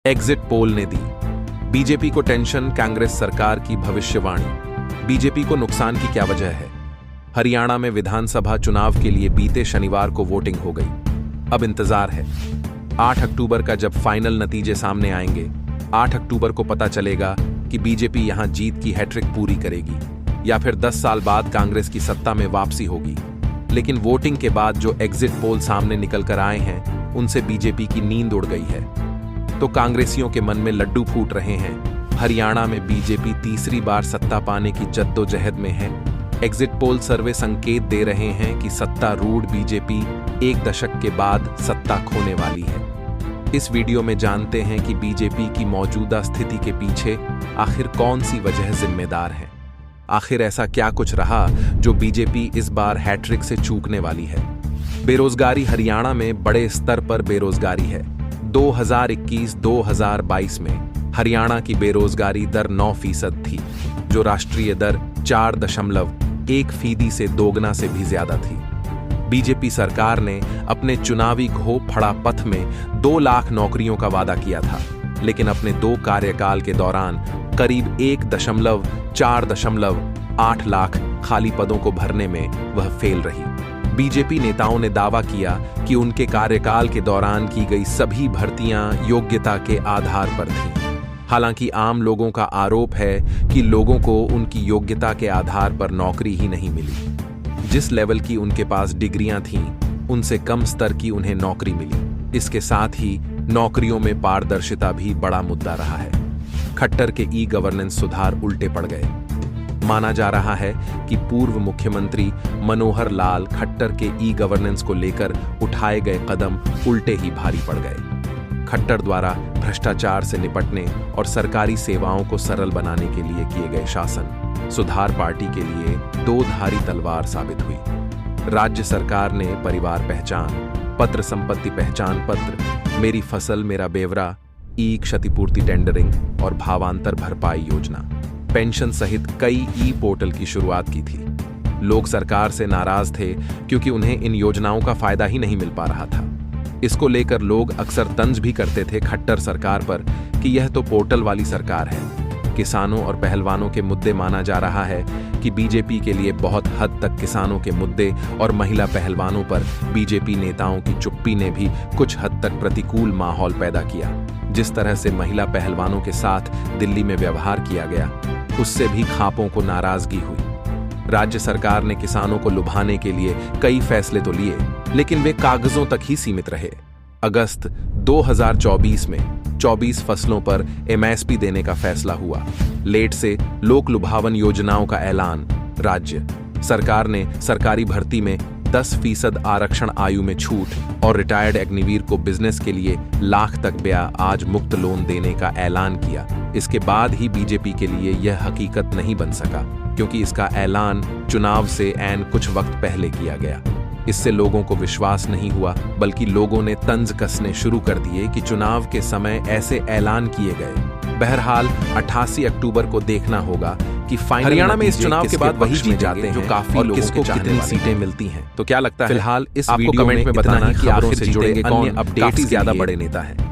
Exit poll ने दी। BJP को tension, Congress सरकार की भविष्यवाणी। बीजेपी को नुकसान की क्या वजह है? हरियाणा में विधानसभा चुनाव के लिए बीते शनिवार को वोटिंग हो गई। अब इंतजार है 8 अक्टूबर का, जब फाइनल नतीजे सामने आएंगे। 8 अक्टूबर को पता चलेगा कि बीजेपी यहां जीत की हैट्रिक पूरी करेगी या फिर 10 साल बाद कांग्रेस की सत्ता में वापसी होगी। लेकिन वोटिंग के बाद जो एग्जिट पोल सामने निकल कर आए हैं, उनसे बीजेपी की नींद उड़ गई है। तो कांग्रेसियों के मन में लड्डू फूट रहे हैं। हरियाणा में बीजेपी तीसरी बार सत्ता पाने की जद्दोजहद में है। एग्जिट पोल सर्वे संकेत दे रहे हैं कि सत्तारूढ़ बीजेपी 1 दशक के बाद सत्ता खोने वाली है। इस वीडियो में जानते हैं कि बीजेपी की मौजूदा स्थिति के पीछे आखिर कौन सी वजह जिम्मेदार है। आखिर ऐसा क्या कुछ रहा जो बीजेपी इस बार हैट्रिक से चूकने वाली है। बेरोजगारी, हरियाणा में बड़े स्तर पर बेरोजगारी है। 2021-2022 में हरियाणा की बेरोजगारी दर 9% थी, जो राष्ट्रीय दर 4.1% से दोगुना से भी ज्यादा थी। बीजेपी सरकार ने अपने चुनावी घोप फड़ा पथ में 2 लाख नौकरियों का वादा किया था, लेकिन अपने 2 कार्यकाल के दौरान करीब 1.8 लाख खाली पदों को भरने में वह फेल रही। बीजेपी नेताओं ने दावा किया कि उनके कार्यकाल के दौरान की गई सभी भर्तियां योग्यता के आधार पर थीं। हालांकि आम लोगों का आरोप है कि लोगों को उनकी योग्यता के आधार पर नौकरी ही नहीं मिली। जिस लेवल की उनके पास डिग्रियां थीं, उनसे कम स्तर की उन्हें नौकरी मिली। इसके साथ ही नौकरियों में पारदर्शिता भी बड़ा मुद्दा रहा है। खट्टर के ई गवर्नेंस सुधार उल्टे पड़ गए। माना जा रहा है कि पूर्व मुख्यमंत्री मनोहर लाल खट्टर के ई गवर्नेंस को लेकर उठाए गए कदम उल्टे ही भारी पड़ गए। खट्टर द्वारा भ्रष्टाचार से निपटने और सरकारी सेवाओं को सरल बनाने के लिए किए गए शासन सुधार पार्टी के लिए 2 धारी तलवार साबित हुई। राज्य सरकार ने परिवार पहचान पत्र, संपत्ति पहचान पत्र, मेरी फसल मेरा ब्यौरा, ई क्षतिपूर्ति टेंडरिंग और भावांतर भरपाई योजना, पेंशन सहित कई ई पोर्टल की शुरुआत की थी। लोग सरकार से नाराज थे क्योंकि उन्हें इन योजनाओं का फायदा ही नहीं मिल पा रहा था। इसको लेकर लोग अक्सर तंज भी करते थे खट्टर सरकार पर कि यह तो पोर्टल वाली सरकार है। किसानों और पहलवानों के मुद्दे, माना जा रहा है कि बीजेपी के लिए बहुत हद तक किसानों के मुद्दे और महिला पहलवानों पर बीजेपी नेताओं की चुप्पी ने भी कुछ हद तक प्रतिकूल माहौल पैदा किया। जिस तरह से महिला पहलवानों के साथ दिल्ली में व्यवहार किया गया, उससे भी खापों को नाराजगी हुई। राज्य सरकार ने किसानों को लुभाने के लिए कई फैसले तो लिए, लेकिन वे कागजों तक ही सीमित रहे। अगस्त 2024 में 24 फसलों पर MSP देने का फैसला हुआ। लेट से लोक लुभावन योजनाओं का ऐलान। राज्य सरकार ने सरकारी भर्ती में 10% आरक्षण आयु में छूट और रिटायर्ड अग्निवीर को बिजनेस के लिए लाख तक ब्याज मुक्त लोन देने का ऐलान किया। इसके बाद ही बीजेपी के लिए यह हकीकत नहीं बन सका, क्योंकि इसका ऐलान चुनाव से ऐन कुछ वक्त पहले किया गया। इससे लोगों को विश्वास नहीं हुआ, बल्कि लोगों ने तंज कसने शुरू कर दिए कि चुनाव के समय ऐसे ऐलान किए गए। बहरहाल 88 अक्टूबर को देखना होगा कि हरियाणा में इस चुनाव के बाद वही जीत जाते हैं जो काफी लोगों को कितनी सीटें मिलती हैं। तो क्या लगता है? फिलहाल इस वीडियो कमेंट में बताना कि आखिर से जुड़ेंगे कौन, अपडेट्स ज्यादा बड़े नेता है।